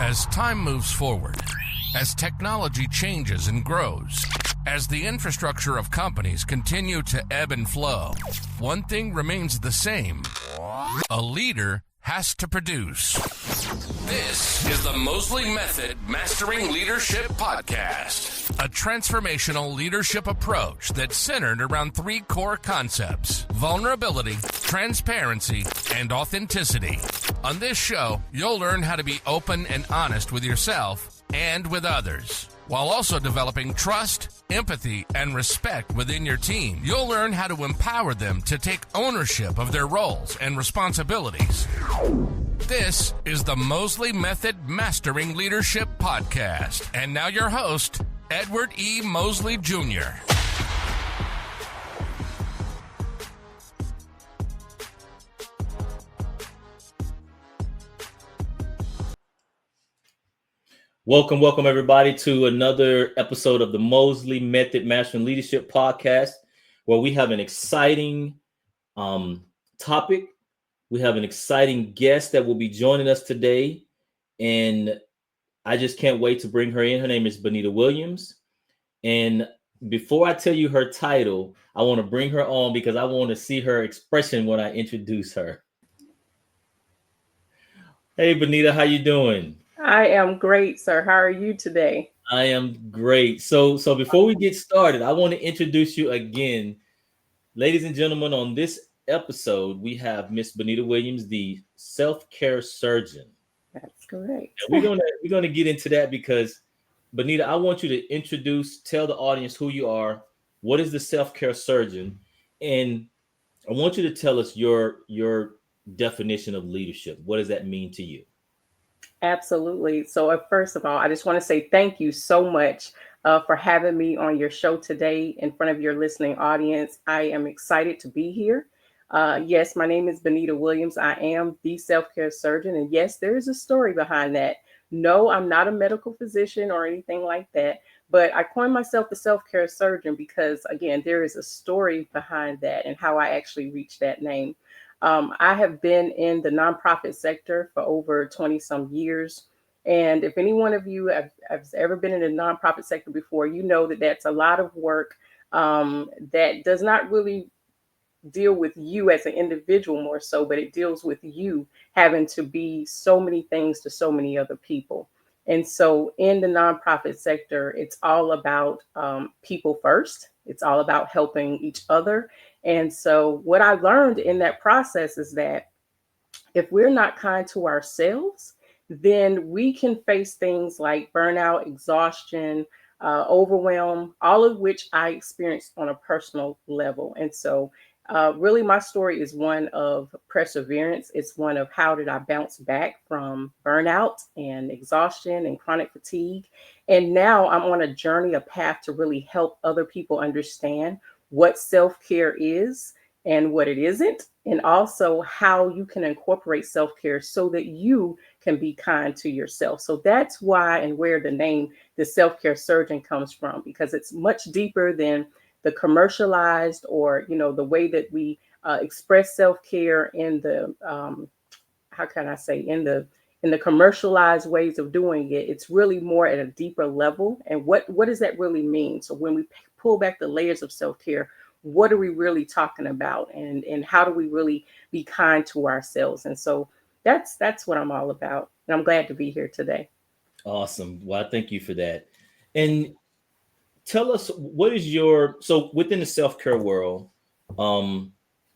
As time moves forward, as technology changes and grows, as the infrastructure of companies continue to ebb and flow, one thing remains the same. A leader has to produce. This is the Mosley Method Mastering Leadership Podcast, a transformational leadership approach that's centered around three core concepts: vulnerability, transparency, and authenticity. On this show, you'll learn how to be open and honest with yourself and with others, while also developing trust, empathy, and respect within your team. You'll learn how to empower them to take ownership of their roles and responsibilities. This is the Mosley Method Mastering Leadership Podcast. And now your host, Edward E. Mosley Jr. Welcome everybody to another episode of the Mosley Method Mastering Leadership Podcast, where we have an exciting topic. We have an exciting guest that will be joining us today, and I just can't wait to bring her in. Her name is Benita Williams, and before I tell you her title, I want to bring her on because I want to see her expression when I introduce her. Hey, Benita, how you doing? I am great, sir. How are you today? I am great. So before we get started, I want to introduce you again. Ladies and gentlemen, on this episode, we have Miss Benita Williams, the self-care surgeon. That's correct. And we're gonna get into that because, Benita, I want you to tell the audience who you are, what is the self-care surgeon, and I want you to tell us your definition of leadership. What does that mean to you? Absolutely. So first of all, I just want to say thank you so much for having me on your show today in front of your listening audience. I am excited to be here. Yes, my name is Benita Williams. I am the self-care surgeon. And yes, there is a story behind that. No, I'm not a medical physician or anything like that, but I coined myself the self-care surgeon because, again, there is a story behind that and how I actually reached that name. I have been in the nonprofit sector for over 20 some years. And if any one of you have ever been in the nonprofit sector before, you know that that's a lot of work that does not really deal with you as an individual more so, but it deals with you having to be so many things to so many other people. And so in the nonprofit sector, it's all about people first. It's all about helping each other. And so what I learned in that process is that if we're not kind to ourselves, then we can face things like burnout, exhaustion, overwhelm, all of which I experienced on a personal level. And so really, my story is one of perseverance. It's one of how did I bounce back from burnout and exhaustion and chronic fatigue. And now I'm on a journey, a path to really help other people understand what self-care is and what it isn't, and also how you can incorporate self-care so that you can be kind to yourself. So that's why and where the name, the self-care surgeon, comes from, because it's much deeper than the commercialized or, the way that we express self-care in the, in the commercialized ways of doing it. It's really more at a deeper level. And what does that really mean? So when we pull back the layers of self-care, what are we really talking about? And how do we really be kind to ourselves? And so that's what I'm all about. And I'm glad to be here today. Awesome. Well, thank you for that. And tell us, so within the self-care world,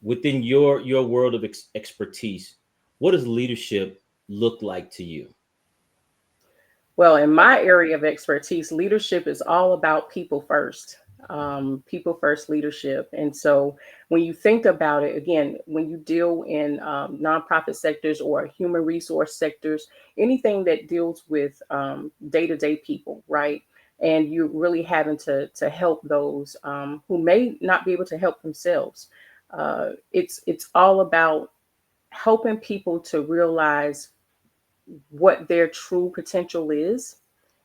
within your world of expertise, what does leadership look like to you? Well, in my area of expertise, leadership is all about people first leadership. And so when you think about it, again, when you deal in nonprofit sectors or human resource sectors, anything that deals with day-to-day people, right? And you're really having to help those who may not be able to help themselves. It's all about helping people to realize what their true potential is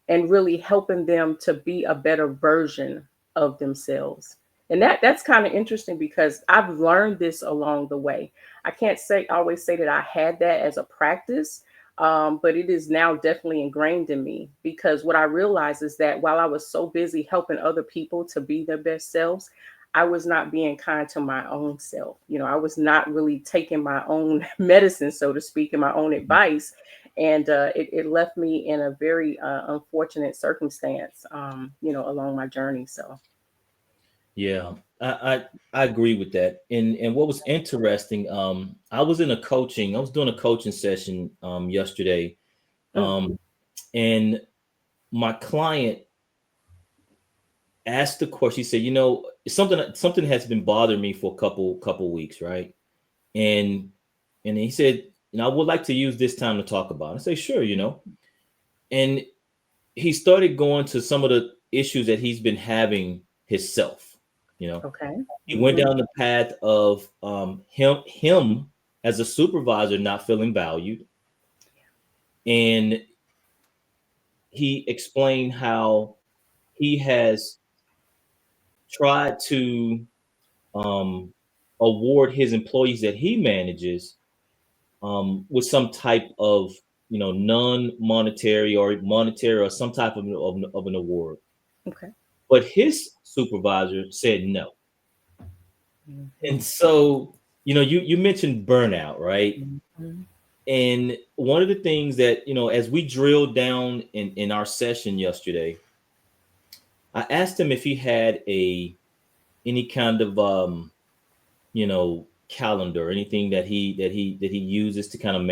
and really helping them to be a better version of themselves. And that's kind of interesting because I've learned this along the way. I can't always say that I had that as a practice, But it is now definitely ingrained in me, because what I realized is that while I was so busy helping other people to be their best selves, I was not being kind to my own self. I was not really taking my own medicine, so to speak, and my own advice. And it left me in a very unfortunate circumstance, along my journey. So, Yeah, I agree with that. And what was interesting, I was doing a coaching session yesterday, mm, um, and my client asked the question. He said, something has been bothering me for a couple weeks, right? And he said, I would like to use this time to talk about it. I say, sure. And he started going to some of the issues that he's been having himself. okay. He went Hmm. down the path of him as a supervisor not feeling valued, and he explained how he has tried to um, award his employees that he manages with some type of non-monetary or monetary or some type of an award, Okay. but his supervisor said no. Hmm. And so you mentioned burnout, right? Hmm. And one of the things that, as we drilled down in our session yesterday, I asked him if he had any kind of calendar, anything that he uses to kind of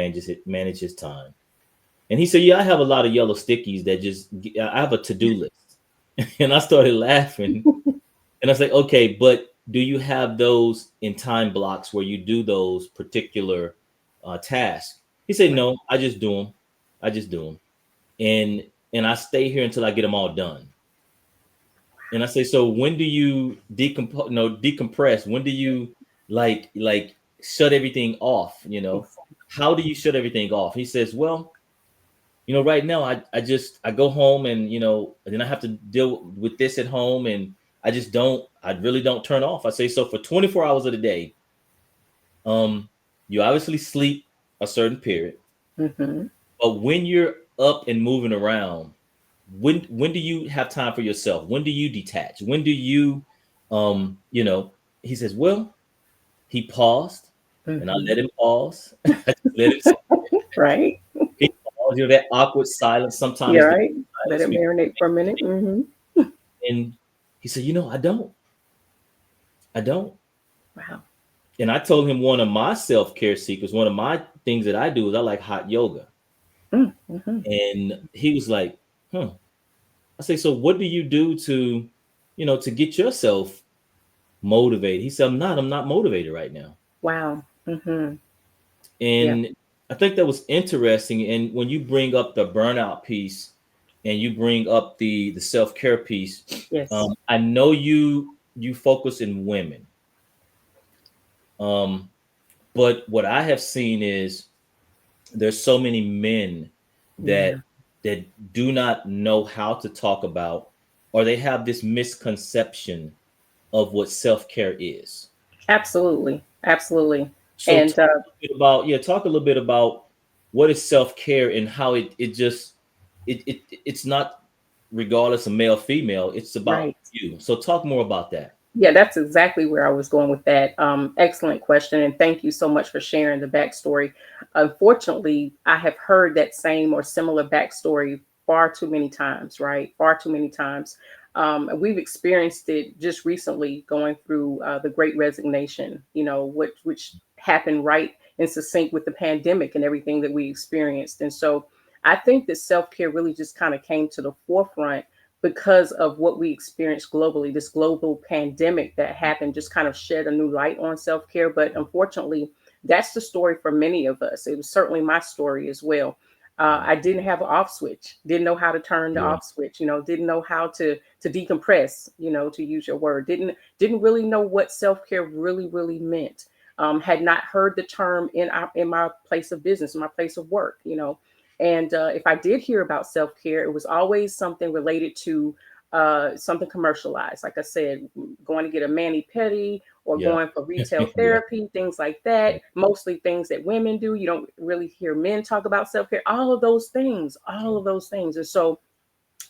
manage his time. And he said, "Yeah, I have a lot of yellow stickies that I have a to-do list." And I started laughing. And I was like, "Okay, but do you have those in time blocks where you do those particular tasks?" He said, Right. "No, I just do them. I just do them." And I stay here until I get them all done. And I say, "So when do you decompress? When do you like shut everything off? Exactly. How do you shut everything off?" He says, "Well, right now I go home and and then I have to deal with this at home, and I really don't turn off." I say, "So for 24 hours of the day, you obviously sleep a certain period, Hmm. but when you're up and moving around, when do you have time for yourself? When do you detach? When do you you know he says, "Well," he paused, and I Hmm. let him pause. I just let him Right. he paused, that awkward silence. Yeah. Sometimes the Right. Let silence it marinate for a minute. Hmm. and he said, I don't. Wow. And I told him one of my self-care secrets, one of my things that I do is I like hot yoga. Mm-hmm. And he was like, huh. I say, so what do you do to get yourself motivated? He said, I'm not motivated right now. Wow. Hmm. Yeah. And I think that was interesting. And when you bring up the burnout piece and you bring up the self-care piece, Yes. I know you focus in women. Um, but what I have seen is there's so many men Yeah. that do not know how to talk about, or they have this misconception of what self-care is. Absolutely. Absolutely. So And talk a little bit about what is self-care and how it just it's not regardless of male female, it's about right. you. So talk more about that. Yeah, that's exactly where I was going with that. Excellent question. And thank you so much for sharing the backstory. Unfortunately, I have heard that same or similar backstory far too many times, right? Far too many times. And we've experienced it just recently going through the Great Resignation, which happened right in sync with the pandemic and everything that we experienced. And so I think that self care really just kind of came to the forefront because of what we experienced globally. This global pandemic that happened just kind of shed a new light on self care. But unfortunately, that's the story for many of us. It was certainly my story as well. I didn't have an off switch, didn't know how to turn the Yeah. off switch, didn't know how to decompress, to use your word, didn't really know what self care really meant. Had not heard the term in my place of business, in my place of work, and if I did hear about self care, it was always something related to something commercialized. Like I said, going to get a mani pedi or Yeah. going for retail Yeah. therapy, things like that. Mostly things that women do. You don't really hear men talk about self-care, all of those things. And so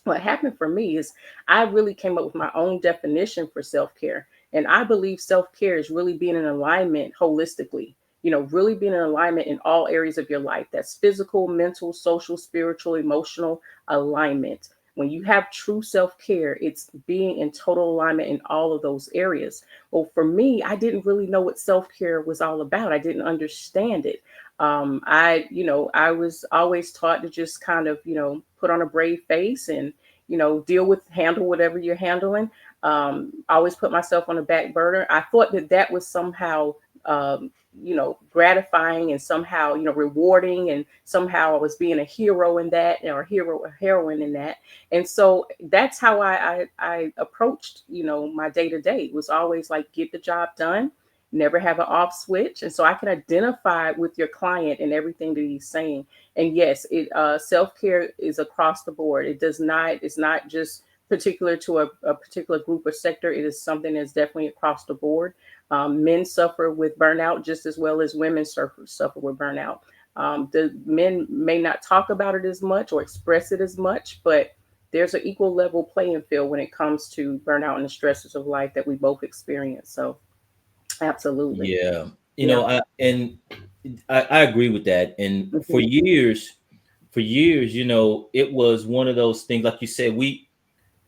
what happened for me is I really came up with my own definition for self-care. And I believe self-care is really being in alignment holistically, really being in alignment in all areas of your life. That's physical, mental, social, spiritual, emotional alignment. When you have true self-care, it's being in total alignment in all of those areas. Well, for me, I didn't really know what self-care was all about. I didn't understand it. I was always taught to just kind of, put on a brave face and, handle whatever you're handling. Always put myself on the back burner. I thought that was somehow, gratifying and somehow, rewarding, and somehow I was being a hero in that, or a heroine in that. And so that's how I approached, my day to day. Was always like, get the job done, never have an off switch. And so I can identify with your client and everything that he's saying. And yes, it self-care is across the board. It's not just particular to a particular group or sector. It is something that's definitely across the board. Men suffer with burnout just as well as women suffer with burnout. The men may not talk about it as much or express it as much, but there's an equal level playing field when it comes to burnout and the stresses of life that we both experience. So absolutely. Yeah. Yeah. I agree with that. And for Mhm. years, it was one of those things, like you said, we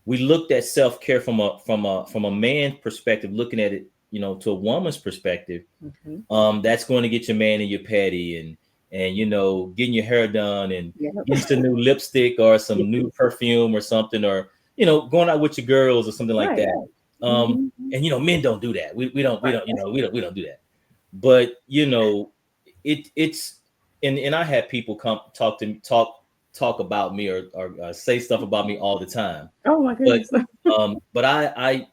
looked at self-care from a man's perspective, looking at it, to a woman's perspective. Mhm. That's going to get your man in your patty, and getting your hair done, and Yeah. getting some new lipstick or some new perfume or something, or going out with your girls or something like Right. that. Mhm. And men don't do that. We Right. don't, we don't do that. But it's and I have people come talk about me, or say stuff about me all the time. Oh my But goodness. but I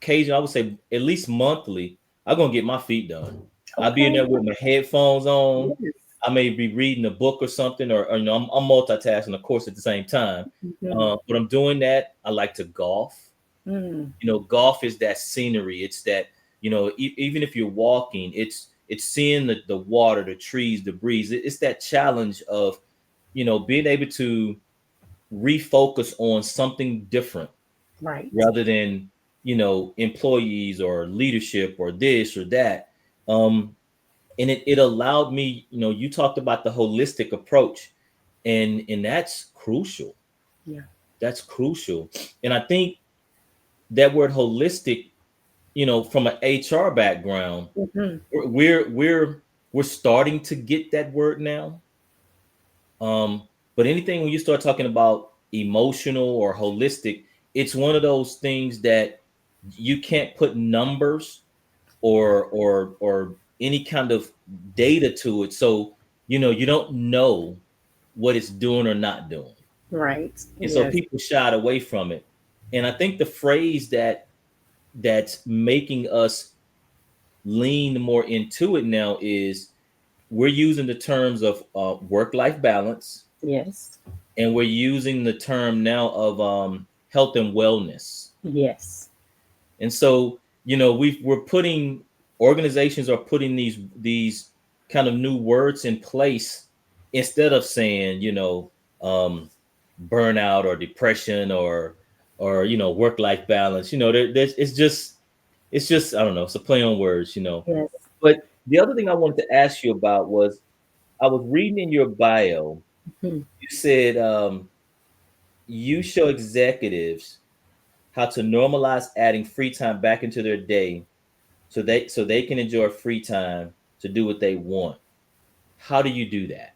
occasionally, I would say at least monthly, I'm gonna get my feet done. I'll be in Okay. there with my headphones on. Yes. I may be reading a book or something, or I'm multitasking, of course, at the same time. Mhm. But I'm doing that. I like to golf. Mm. Golf is that scenery. It's that, even if you're walking, it's seeing the water, the trees, the breeze. It's that challenge of, being able to refocus on something different Right. rather than, employees or leadership or this or that. And it allowed me, you talked about the holistic approach, and that's crucial. Yeah. That's crucial. And I think that word holistic, from an HR background, Mhm. we're starting to get that word now. But anything when you start talking about emotional or holistic, it's one of those things that you can't put numbers or any kind of data to it. So, you don't know what it's doing or not doing. Right. And so Yes. people shied away from it. And I think the phrase that's making us lean more into it now is we're using the terms of work-life balance, Yes. and we're using the term now of health and wellness. Yes. And so, we're putting organizations are putting these kind of new words in place instead of saying, burnout or depression or work-life balance. There's it's just I don't know, it's a play on words. Yes. But the other thing I wanted to ask you about was, I was reading in your bio, Mhm. you said you show executives how to normalize adding free time back into their day so they can enjoy free time to do what they want. How do you do that?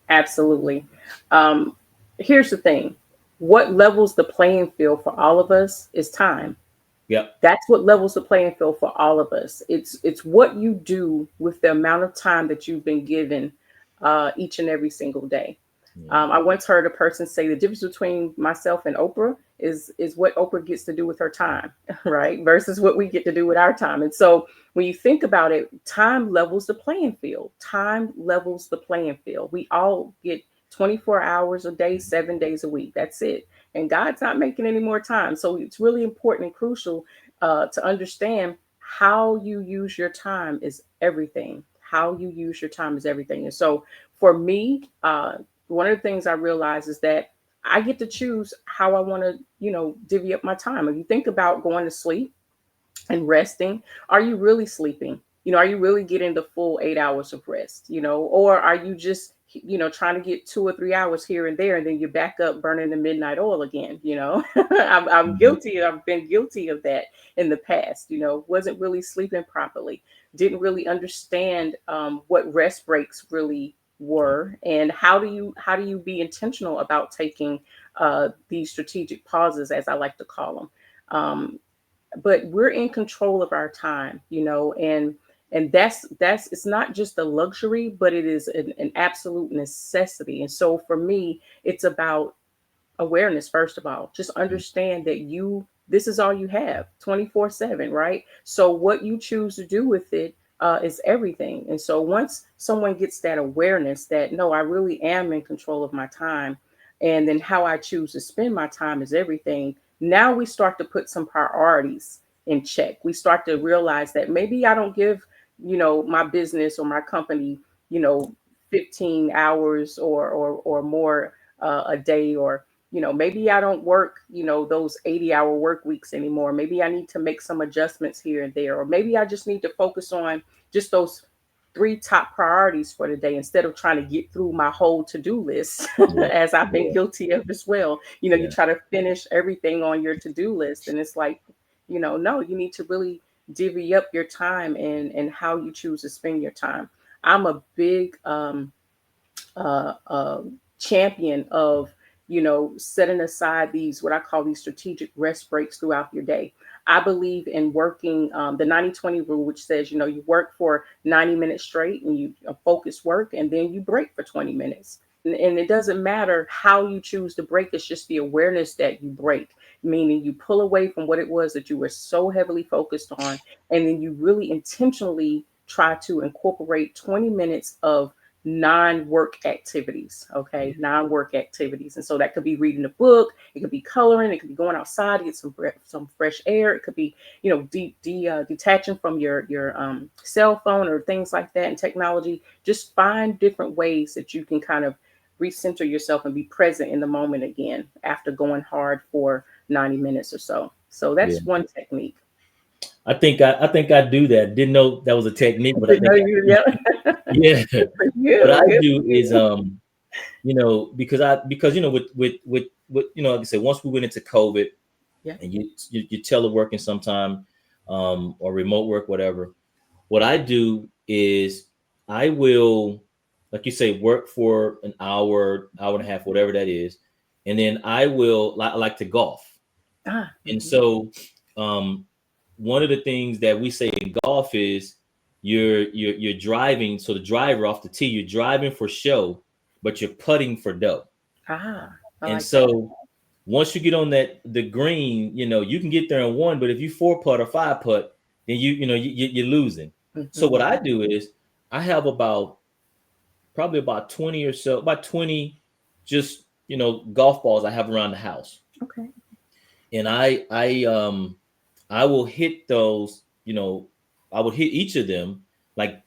Absolutely. Um, Here's the thing. What levels the playing field for all of us is time. Yep. That's what levels the playing field for all of us. It's what you do with the amount of time that you've been given each and every single day. Yeah. I once heard a person say the difference between myself and Oprah is what Oprah gets to do with her time, right? Versus what we get to do with our time. And so when you think about it, time levels the playing field. Time levels the playing field. We all get 24 hours a day, 7 days a week. That's it. And God's not making any more time. So it's really important and crucial to understand how you use your time is everything. How you use your time is everything. And so for me, one of the things I realize is that I get to choose how I want to, divvy up my time. If you think about going to sleep and resting, are you really sleeping? Are you really getting the full 8 hours of rest? Or are you just, trying to get 2 or 3 hours here and there, and then you're back up burning the midnight oil again? I'm Mhm. guilty. I've been guilty of that in the past. Wasn't really sleeping properly, didn't really understand what rest breaks really were, and how do you be intentional about taking these strategic pauses, as I like to call them. But we're in control of our time, and that's it's not just a luxury, but it is an absolute necessity. And so for me, it's about awareness. First of all, just understand that this is all you have 24/7, right? So what you choose to do with it is everything. And so once someone gets that awareness that, no, I really am in control of my time, and then how I choose to spend my time is everything, now we start to put some priorities in check. We start to realize that maybe I don't give, my business or my company, you know 15 hours or more a day, or maybe I don't work, those 80-hour work weeks anymore. Maybe I need to make some adjustments here and there, or maybe I just need to focus on just those three top priorities for the day, instead of trying to get through my whole to-do list, Yeah, as I've been yeah, guilty of as well. You yeah, try to finish everything on your to-do list, and it's like, no, you need to really divvy up your time and how you choose to spend your time. I'm a big uh, uh, champion of setting aside these, what I call these strategic rest breaks throughout your day. I believe in working the 90/20 rule, which says you work for 90 minutes straight, and you focus work, and then you break for 20 minutes. And it doesn't matter how you choose to break, it's just the awareness that you break, meaning you pull away from what it was that you were so heavily focused on, and then you really intentionally try to incorporate 20 minutes of non-work activities. yeah, Okay, non-work activities. And so that could be reading a book, it could be coloring, it could be going outside to get some fresh air, it could be detaching from your cell phone or things like that, and technology. Just find different ways that you can kind of recenter yourself and be present in the moment again after going hard for 90 minutes or so. So yeah. that's one technique. I think I do that. Didn't know that was a technique, but I think Yeah. yeah. Good for What you. I Good do for is you. because with like I said, once we went into COVID Yeah. and you teleworking sometime, or remote work, whatever. What I do is I will, like you say, work for an hour, hour and a half, whatever that is, and then I like to golf. And Mhm. so, um, one of the things that we say in golf is you're driving. So the driver off the tee, you're driving for show, but you're putting for dough. I And like that. so once you get on the green, you can get there in one, but if you four putt or five putt, then you're losing. So what Mhm. I do is I have probably about 20 or so, about 20 just golf balls I have around the house, Okay. and I will hit those. I would hit each of them like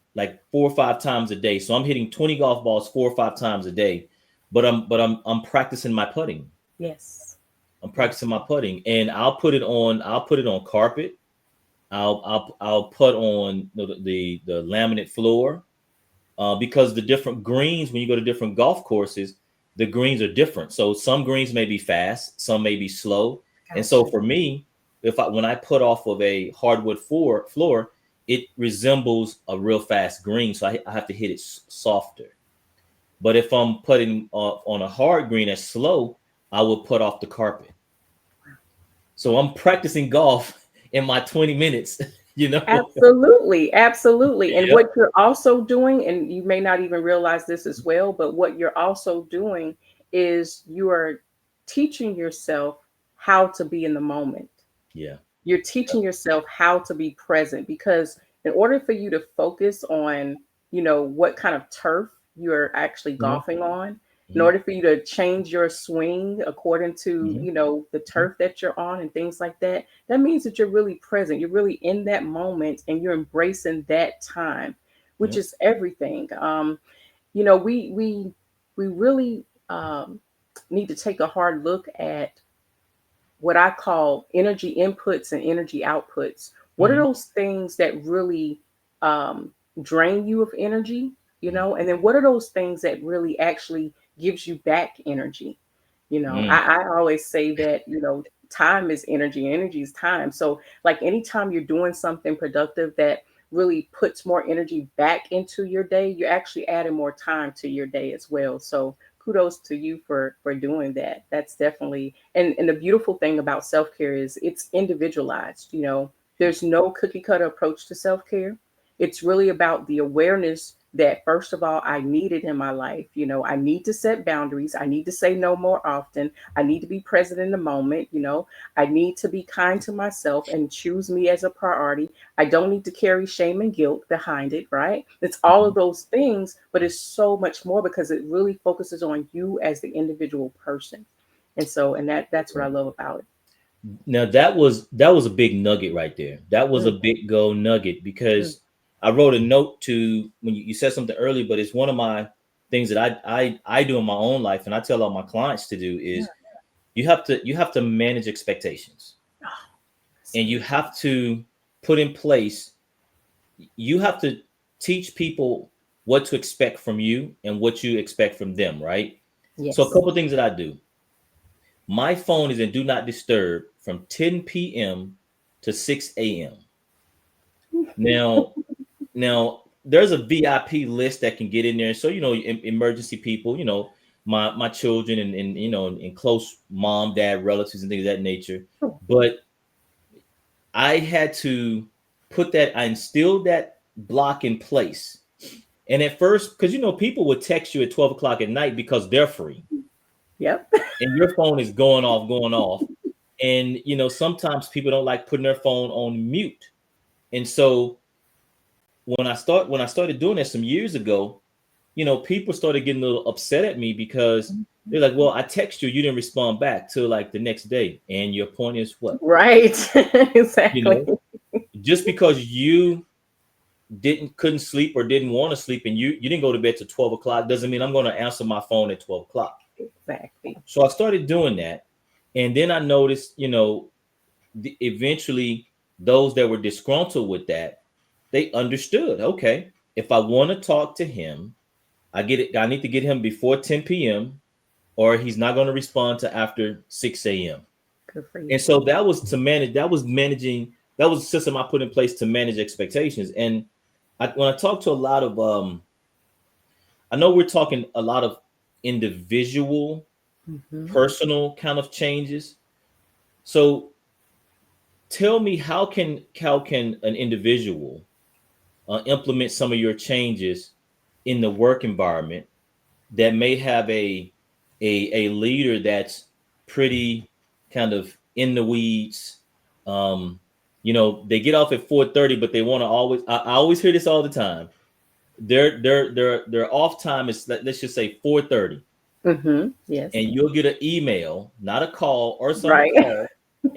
4 or 5 times a day. So I'm hitting 20 golf balls 4 or 5 times a day, but I'm practicing my putting. Yes. I'm Yes. practicing my putting, and I'll put it on carpet. I'll put on the laminate floor, because the different greens, when you go to different golf courses, the greens are different. So some greens may be fast, some may be slow. And so Gotcha. for me, when I put off of a hardwood floor, it resembles a real fast green. So I have to hit it softer. But if I'm putting on a hard green that's slow, I will put off the carpet. So I'm practicing golf in my 20 minutes, you know? Absolutely. Absolutely. And Yep. what you're also doing, and you may not even realize this as well, but what you're also doing is you are teaching yourself how to be in the moment. Yeah. You're teaching yourself how to be present, because in order for you to focus on what kind of turf you're actually Mhm. golfing on, in order for you to change your swing according to, the turf that you're on and things like that, that means that you're really present. You're really in that moment and you're embracing that time, which is everything. We really need to take a hard look at what I call energy inputs and energy outputs. What are those things that really drain you of energy, and then what are those things that really actually gives you back energy? I always say that, time is energy, and energy is time. So like anytime you're doing something productive that really puts more energy back into your day, you're actually adding more time to your day as well. So kudos to you for doing that. That's definitely, and the beautiful thing about self-care is it's individualized. There's no cookie cutter approach to self-care. It's really about the awareness that, first of all, I need it in my life. I need to set boundaries. I need to say no more often. I need to be present in the moment. I need to be kind to myself and choose me as a priority. I don't need to carry shame and guilt behind it, right? It's all of those things, but it's so much more because it really focuses on you as the individual person. And that's what I love about it. Now that was a big nugget right there. That was a big gold nugget, because I wrote a note to when you said something earlier, but it's one of my things that I do in my own life, and I tell all my clients to do is you have to manage expectations, and you have to put in place. You have to teach people what to expect from you and what you expect from them, right? Yes. So a couple of things that I do. My phone is in do not disturb from 10 p.m. to 6 a.m. Now there's a VIP list that can get in there. So, emergency people, my children and and close mom, dad, relatives and things of that nature. But I had to I instilled that block in place. And at first, because people would text you at 12 o'clock at night because they're free. Yep. And your phone is going off. And sometimes people don't like putting their phone on mute. And so when I started doing that some years ago, people started getting a little upset at me because they're like, well, I text you didn't respond back till like the next day. And your point is what? Right. Exactly. Just because you couldn't sleep or didn't want to sleep and you didn't go to bed till 12 o'clock doesn't mean I'm going to answer my phone at 12 o'clock. Exactly. So I started doing that. And then I noticed, eventually those that were disgruntled with that, they understood, okay, if I want to talk to him, I need to get him before 10 p.m. or he's not going to respond to after 6 a.m. Good for you. And so that was a system I put in place to manage expectations. And when I talk to a lot of, I know we're talking a lot of individual, personal kind of changes. So tell me, how can an individual implement some of your changes in the work environment that may have a leader that's pretty kind of in the weeds? They get off at 4:30, but they want to always. I always hear this all the time. Their off time is, let's just say 4:30. Yes. And you'll get an email, not a call, or some Right. call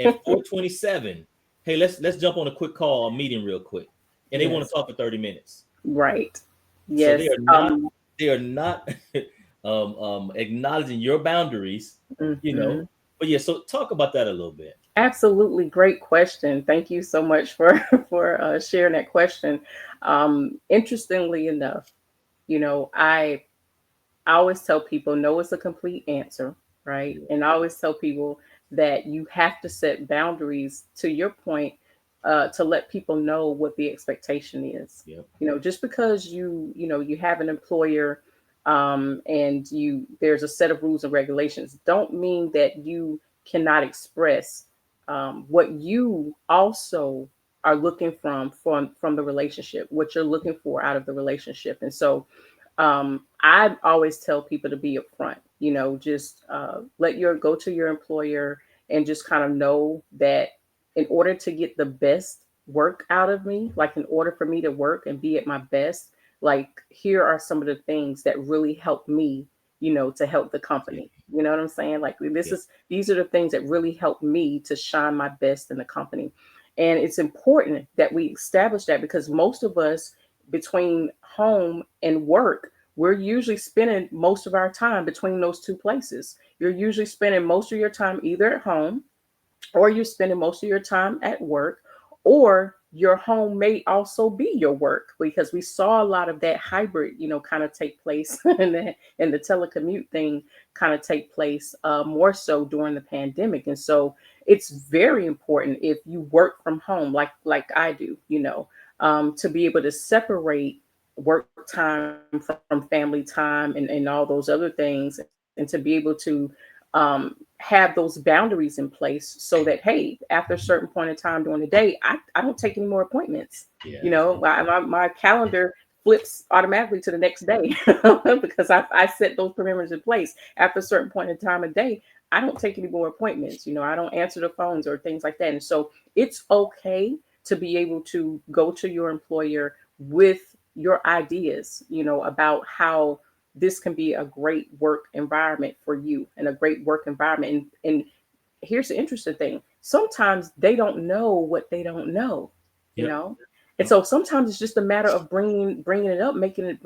at 4:27. Hey, let's jump on a quick call, a meeting real quick. And they want to talk for 30 minutes. Right. So Yes. they are not acknowledging your boundaries, But yeah, so talk about that a little bit. Absolutely. Great question. Thank you so much for sharing that question. Interestingly enough, I always tell people no is a complete answer, right? And I always tell people that you have to set boundaries, to your point, to let people know what the expectation is. Yep. Just because you have an employer, and there's a set of rules and regulations, don't mean that you cannot express what you also are looking from the relationship, what you're looking for out of the relationship. And so I always tell people to be upfront, just go to your employer and just kind of know that in order to get the best work out of me, like in order for me to work and be at my best, like here are some of the things that really help me, to help the company. You know what I'm saying? Like these are the things that really help me to shine my best in the company. And it's important that we establish that, because most of us, between home and work, we're usually spending most of our time between those two places. You're usually spending most of your time either at home, or you're spending most of your time at work, or your home may also be your work, because we saw a lot of that hybrid, kind of take place and the telecommute thing kind of take place more so during the pandemic. And so it's very important, if you work from home, like I do, to be able to separate work time from family time and all those other things, and to be able to have those boundaries in place, so that, hey, after a certain point in time during the day, I don't take any more appointments. My calendar flips automatically to the next day because I set those parameters in place. After a certain point in time of day, I don't take any more appointments. I don't answer the phones or things like that. And so it's okay to be able to go to your employer with your ideas, about how this can be a great work environment for you, and a great work environment. And here's the interesting thing. Sometimes they don't know what they don't know, And so sometimes it's just a matter of bringing it up, making it,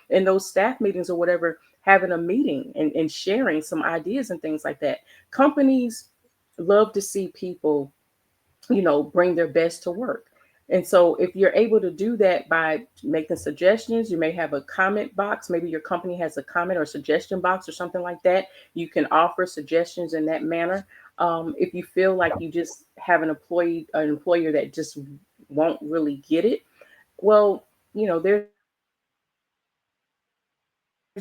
in those staff meetings or whatever, having a meeting and sharing some ideas and things like that. Companies love to see people, bring their best to work. And so if you're able to do that by making suggestions, you may have a comment box. Maybe your company has a comment or suggestion box or something like that. You can offer suggestions in that manner. If you feel like you just have an employer that just won't really get it, well, there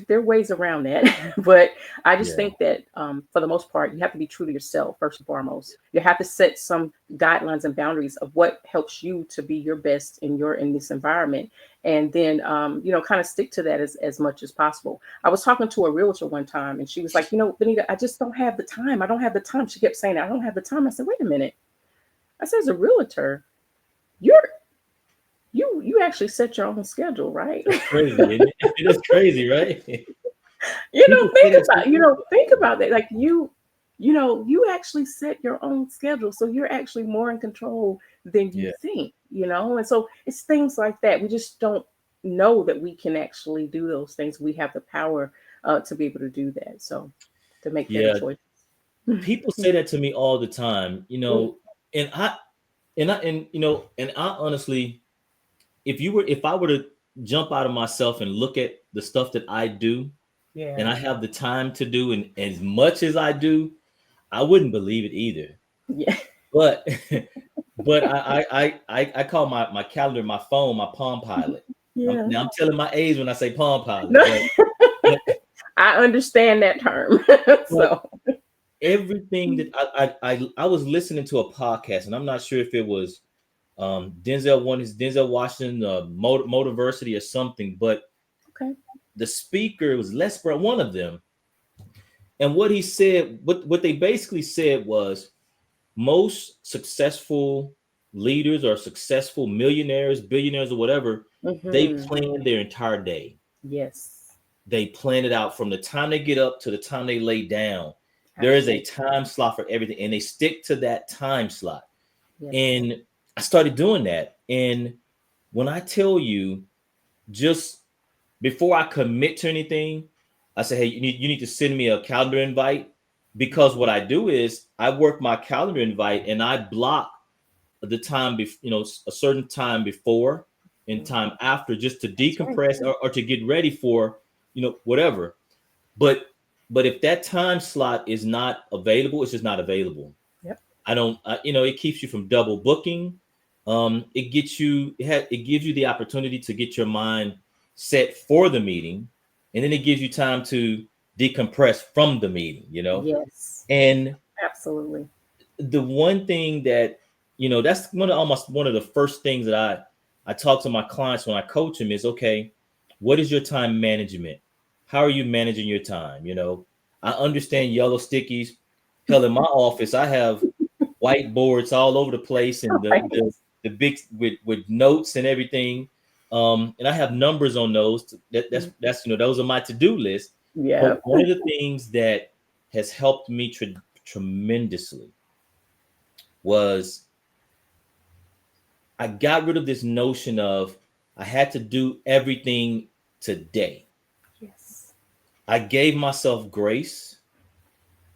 are ways around that. But I just think that for the most part, you have to be true to yourself first and foremost. You have to set some guidelines and boundaries of what helps you to be your best in this environment, and then kind of stick to that as much as possible. I was talking to a realtor one time, and she was like, Benita, I just don't have the time. I don't have the time. She kept saying, I don't have the time. I said, wait a minute. I said, as a realtor, you actually set your own schedule, right? That's crazy. It is crazy, right? Think about that. Like you actually set your own schedule. So you're actually more in control than you think, And so it's things like that. We just don't know that we can actually do those things. We have the power to be able to do that. So to make better choices. People say that to me all the time, and I honestly, if I were to jump out of myself and look at the stuff that I do, and I have the time to do, and as much as I do, I wouldn't believe it either. Yeah. But I call my calendar, my phone, my Palm Pilot. Yeah. I'm telling my age when I say Palm Pilot. No. But I understand that term. So everything that I was listening to a podcast, and I'm not sure if it was Denzel Washington, Motiversity or something, but the speaker was Les Brown, one of them. And what he said, what they basically said was, most successful leaders or successful millionaires, billionaires or whatever, they plan their entire day. Yes. They plan it out from the time they get up to the time they lay down. There is a time slot for everything, and they stick to that time slot. Yes. And I started doing that. And when I tell you, just before I commit to anything, I say, hey, you need to send me a calendar invite, because what I do is I work my calendar invite and I block the time, a certain time before and time after, just to decompress or to get ready for, whatever. But if that time slot is not available, it's just not available. Yep. It keeps you from double booking. It gives you the opportunity to get your mind set for the meeting, and then it gives you time to decompress from the meeting, Yes. And absolutely. The one thing that, that's almost one of the first things that I talk to my clients when I coach them is, okay, what is your time management? How are you managing your time? I understand yellow stickies. Hell, in my office, I have whiteboards all over the place, and the big with notes and everything. And I have numbers on those. That's those are my to-do list. Yeah. But one of the things that has helped me tremendously was I got rid of this notion of I had to do everything today. Yes. I gave myself grace.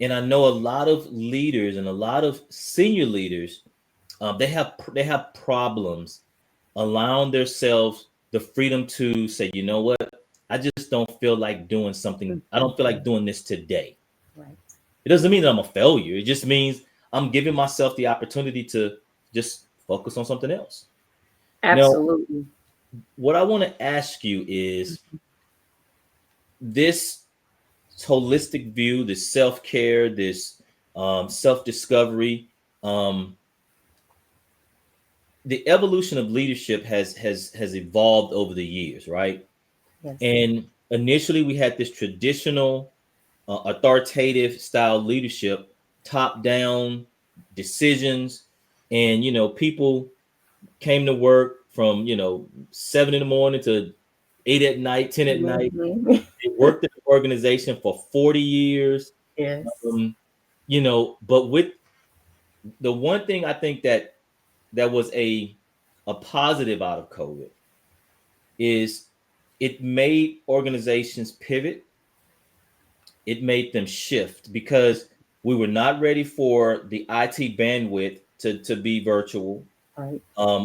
And I know a lot of leaders and a lot of senior leaders, they have problems allowing themselves the freedom to say, you know what, I just don't feel like doing something. I don't feel like doing this today. Right. It doesn't mean that I'm a failure. It just means I'm giving myself the opportunity to just focus on something else. Now, Absolutely. what I want to ask you is this holistic view, this self-care, this self-discovery, um, the evolution of leadership has evolved over the years, right? Yes. And initially we had this traditional authoritative style leadership, top down decisions, and people came to work from 7 in the morning to 8 at night, 10 at night. Mhm. They worked at the organization for 40 years. Yes. um, but with the one thing I think that was a positive out of COVID is it made organizations pivot. It made them shift because we were not ready for the IT bandwidth to be virtual. Right.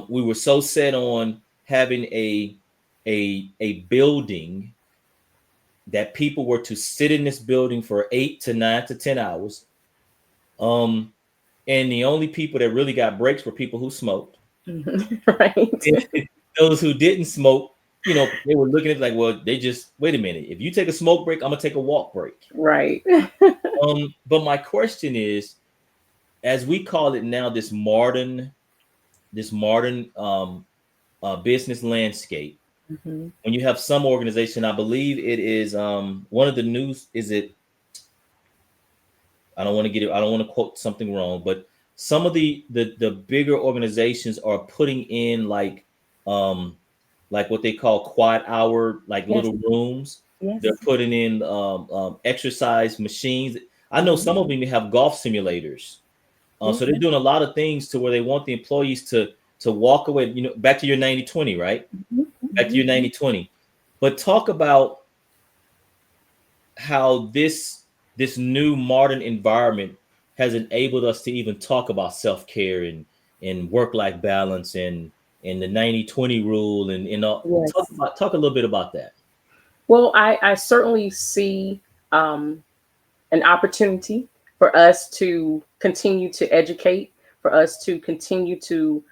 We were so set on having a building that people were to sit in this building for 8 to 9 to 10 hours. Um, and the only people that really got breaks were people who smoked. Mhm. Right. Those who didn't smoke, they were looking at it like, well, they just wait a minute. If you take a smoke break, I'm gonna take a walk break. Right. But my question is, as we call it now, this modern business landscape. Mhm. When you have some organization, I believe it is one of the news. Is it? I don't want to get it. I don't want to quote something wrong, but some of the bigger organizations are putting in like what they call quiet hour, like Yes. little rooms. They're Yes. putting in exercise machines. I know Mhm. some of them even have golf simulators. So they're Mhm. doing a lot of things to where they want the employees to walk away. Back to your 90-20, right? Mhm. Back to your Mhm. 90-20. But talk about how this new modern environment has enabled us to even talk about self-care and work-life balance and the 90-20 rule and Yes. talk a little bit about that. Well, I certainly see an opportunity for us to continue to educate, for us to continue to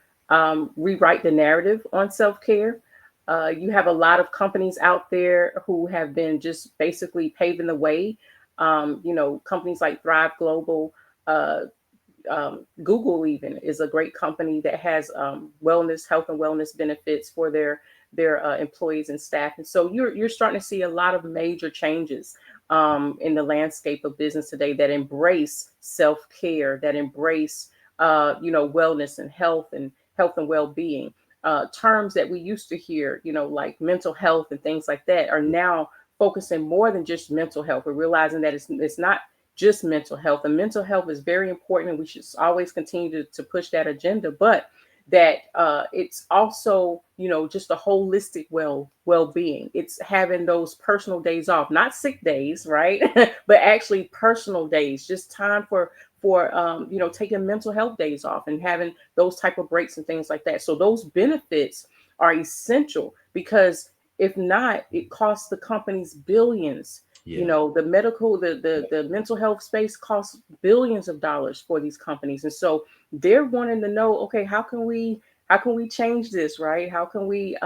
rewrite the narrative on self care. You have a lot of companies out there who have been just basically paving the way. Companies like Thrive Global, uh, Google even is a great company that has wellness, health, and wellness benefits for their employees and staff. And so you're starting to see a lot of major changes in the landscape of business today that embrace self care, that embrace wellness and health and well being. Terms that we used to hear, like mental health and things like that, are now focusing more than just mental health. We're realizing that it's not just mental health. And mental health is very important, and we should always continue to push that agenda. But that it's also, just a holistic well-being. It's having those personal days off, not sick days, right? But actually personal days, just time for taking mental health days off and having those type of breaks and things like that. So those benefits are essential, because if not, it costs the companies billions. Yeah. The medical, the mental health space costs billions of dollars for these companies. And so they're wanting to know, okay, how can we change this, right? How can we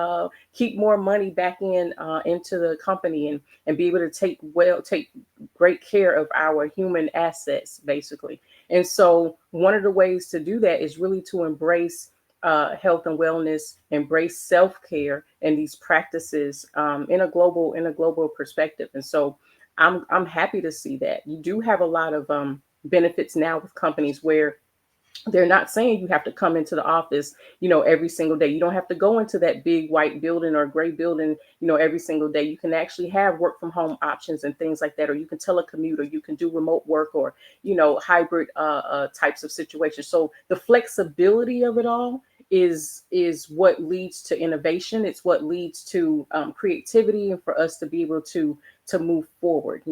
keep more money back into the company, and be able to take great care of our human assets, basically. And so one of the ways to do that is really to embrace health and wellness, embrace self-care and these practices in a global perspective. And so I'm happy to see that you do have a lot of benefits now with companies where They're not saying you have to come into the office, every single day. You don't have to go into that big white building or gray building, every single day. You can actually have work from home options and things like that, or you can telecommute, or you can do remote work, or, hybrid types of situations. So the flexibility of it all is what leads to innovation. It's what leads to creativity, and for us to be able to move forward,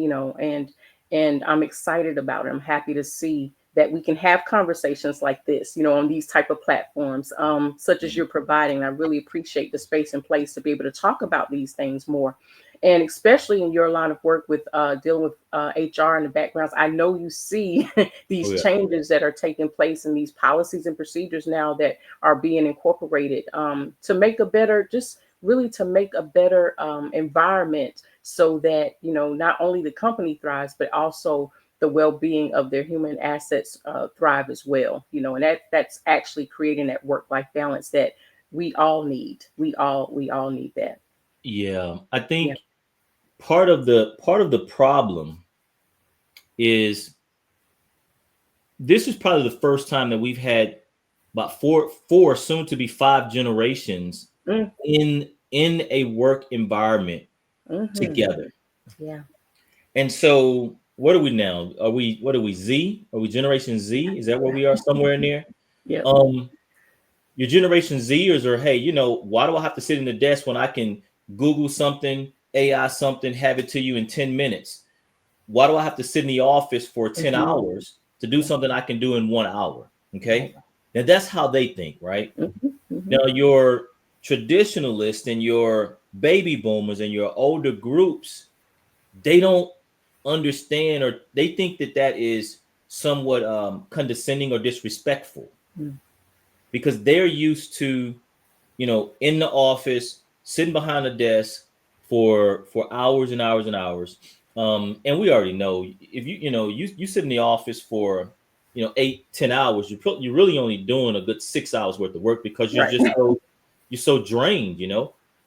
and I'm excited about it. I'm happy to see that we can have conversations like this, on these type of platforms, such as you're providing. I really appreciate the space and place to be able to talk about these things more. And especially in your line of work with dealing with HR and the backgrounds, I know you see these changes that are taking place in these policies and procedures now that are being incorporated to make a better, just really to make a better environment, so that, not only the company thrives, but also the well-being of their human assets thrive as well. And that's actually creating that work-life balance that we all need. We all need that. Yeah, I think part of the problem is this is probably the first time that we've had about four soon to be 5 generations in a work environment together. Yeah. And so what are we now? What are we, Z? Are we Generation Z? Is that where we are, somewhere in there? Yeah. Your Generation Zers are, hey, why do I have to sit in the desk when I can Google something, AI something, have it to you in 10 minutes? Why do I have to sit in the office for 10 hours to do something I can do in 1 hour? Okay. Now that's how they think, right? Now your traditionalists and your baby boomers and your older groups, they don't understand, or they think that is somewhat condescending or disrespectful, because they're used to, in the office, sitting behind a desk for hours and hours and hours. And we already know, if you sit in the office for 8-10 hours, you're really only doing a good 6 hours worth of work, because you're just you're so drained.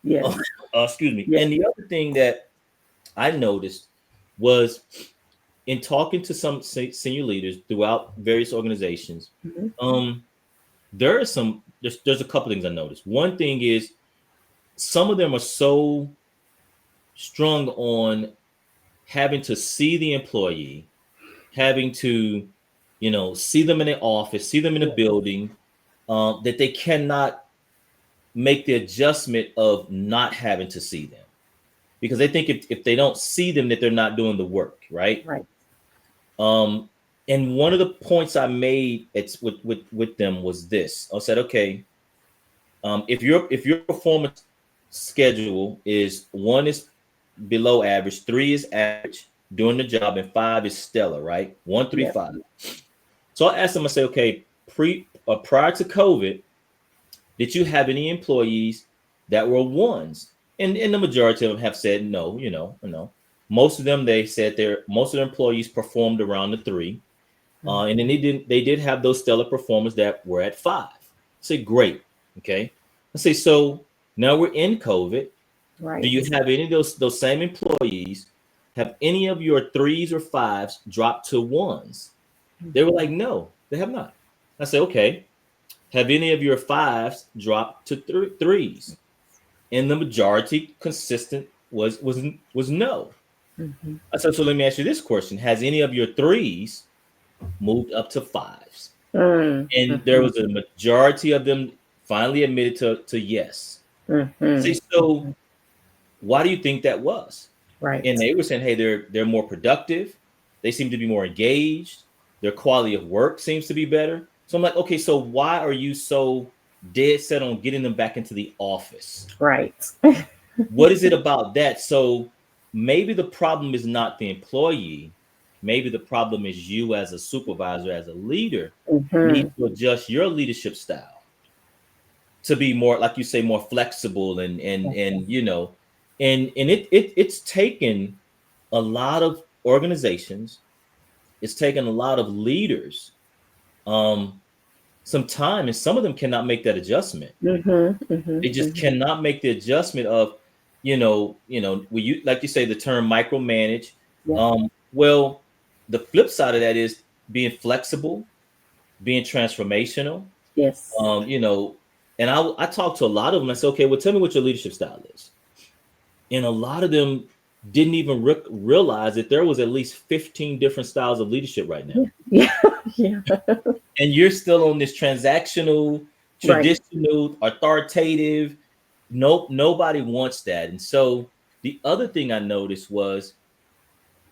Yeah. Excuse me. And the other thing that I noticed was, in talking to some senior leaders throughout various organizations, there's a couple things I noticed. One thing is, some of them are so strung on having to see the employee, having to, see them in the office, see them in the building, that they cannot make the adjustment of not having to see them, because they think if they don't see them, that they're not doing the work, right? And one of the points I made with them was this. I said, okay, if your performance schedule is 1 is below average, 3 is average, doing the job, and 5 is stellar, right? 1, 3, 5. So I asked them, I say, okay, prior to COVID, did you have any employees that were 1s? And the majority of them have said no. No. Most of them, they said most of their employees performed around the 3. And then they did have those stellar performers that were at 5. I say, great. Okay. I say, so now we're in COVID. Right. Do you have any of those same employees? Have any of your 3s or 5s dropped to 1s? They were like, no, they have not. I said, okay. Have any of your 5s dropped to 3s? And the majority consistent was no. I said, so let me ask you this question. Has any of your 3s moved up to 5s? And there was a majority of them finally admitted to yes. See, so why do you think that was? Right. And they were saying, hey, they're more productive. They seem to be more engaged. Their quality of work seems to be better. So I'm like, okay, so why are you so dead set on getting them back into the office? Right. What is it about that? So maybe the problem is not the employee. Maybe the problem is you as a supervisor, as a leader, need to adjust your leadership style to be more, like you say, more flexible and it's taken a lot of organizations, it's taken a lot of leaders some time, and some of them cannot make that adjustment. They just cannot make the adjustment of, we like you say, the term micromanage. Well, the flip side of that is being flexible, being transformational. Yes. You know, and I talked to a lot of them. I said, okay, well, tell me what your leadership style is. And a lot of them didn't even realize that there was at least 15 different styles of leadership right now. Yeah. Yeah. And you're still on this transactional, Right. traditional, authoritative. Nope, nobody wants that. And so the other thing I noticed was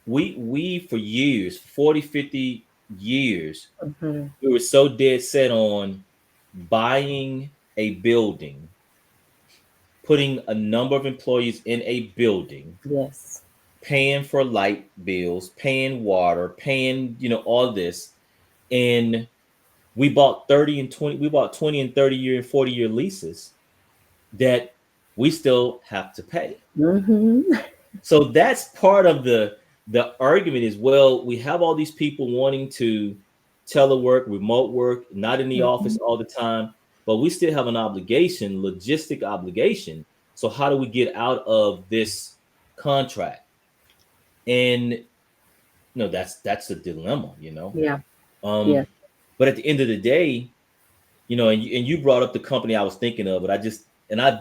we for years, 40, 50 years, Hmm. we were so dead set on buying a building, putting a number of employees in a building, Yes. paying for light bills, paying water, paying, all this. And we bought 30 and 20, we bought 20 and 30-year and 40-year leases that we still have to pay. Hmm. So that's part of the argument is, well, we have all these people wanting to telework, remote work, not in the office Hmm. all the time, but we still have an obligation, logistic obligation. So how do we get out of this contract? And that's a dilemma. Yeah. Yeah. Um, but at the end of the day, and you brought up the company I was thinking of, but I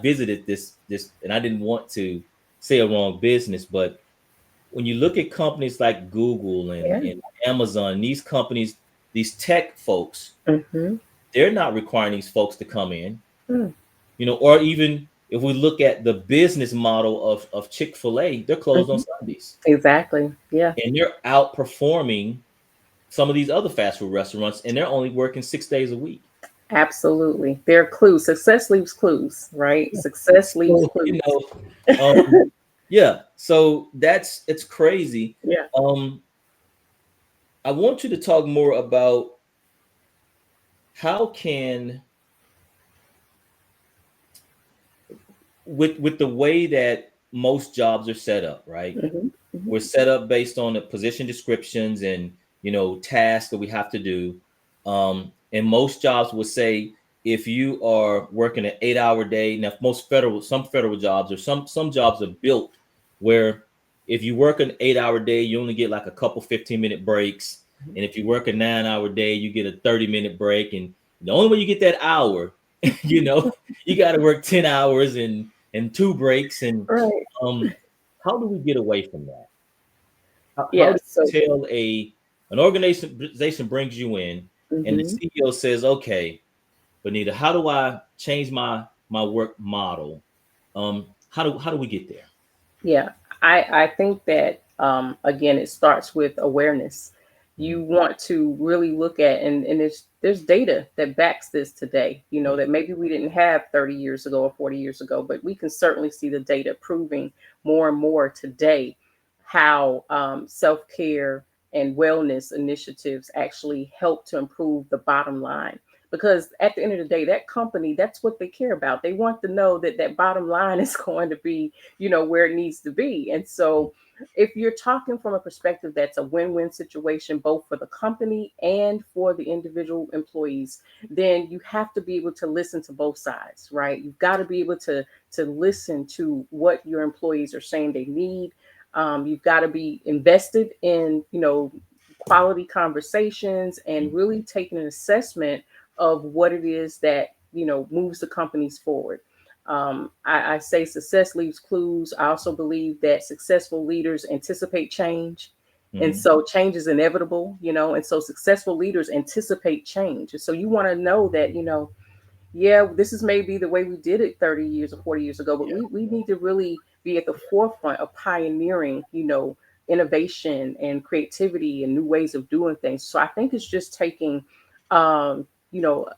visited this, and I didn't want to say a wrong business, but when you look at companies like Google and, Yeah. and Amazon, these companies, these tech folks, Hmm. they're not requiring these folks to come in, or even if we look at the business model of Chick-fil-A, they're closed on Hmm. Sundays, Exactly. Yeah. and they're outperforming some of these other fast food restaurants, and they're only working 6 days a week. Absolutely. There are clues. Success leaves clues, right? Success leaves So, clues. yeah. So it's crazy. Yeah. Um, I want you to talk more about how can with the way that most jobs are set up, right? Hmm. Hmm. We're set up based on the position descriptions and tasks that we have to do. And most jobs will say if you are working an 8-hour day. Now, some federal jobs or some jobs are built where if you work an 8-hour day, you only get like a couple 15-minute breaks. And if you work a 9-hour day, you get a 30-minute break. And the only way you get that hour, you got to work 10 hours and two breaks. And Right. um, how do we get away from that? How Yeah. do So. you tell an organization brings you in and the Hmm. CEO says, okay, Benita, how do I change my work model? How do we get there? Yeah, I think that again, it starts with awareness. Mhm. You want to really look at, and there's data that backs this today. Yeah. That maybe we didn't have 30 years ago or 40 years ago, but we can certainly see the data proving more and more today how self care and wellness initiatives actually help to improve the bottom line. Because at the end of the day, that company, that's what they care about. They want to know that that bottom line is going to be where it needs to be. And so if you're talking from a perspective that's a win-win situation both for the company and for the individual employees, then you have to be able to listen to both sides, right? You've got to be able to listen to what your employees are saying they need. You've got to be invested in quality conversations and really taking an assessment of what it is that moves the companies forward. I say success leaves clues. I also believe that successful leaders anticipate change. And Mhm. so change is inevitable, and so successful leaders anticipate change. And so you want to know that, yeah, this is maybe the way we did it 30 years or 40 years ago, but Yeah. we need to really be at the forefront of pioneering, innovation and creativity and new ways of doing things. So I think it's just taking, um, you know,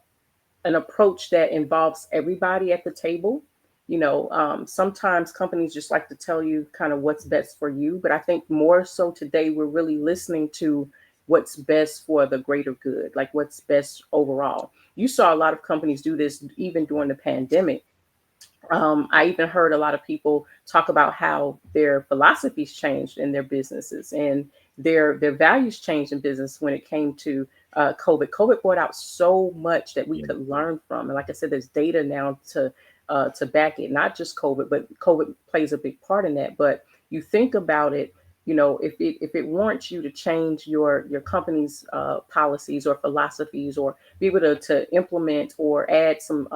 an approach that involves everybody at the table. Sometimes companies just like to tell you kind of what's best for you, but I think more so today we're really listening to what's best for the greater good, like what's best overall. You saw a lot of companies do this even during the pandemic. I even heard a lot of people talk about how their philosophies changed in their businesses and their values changed in business when it came to COVID. COVID brought out so much that we Yeah. could learn from, and like I said, there's data now to back it. Not just COVID, but COVID plays a big part in that. But you think about it, if it warrants you to change your company's policies or philosophies, or be able to implement or add some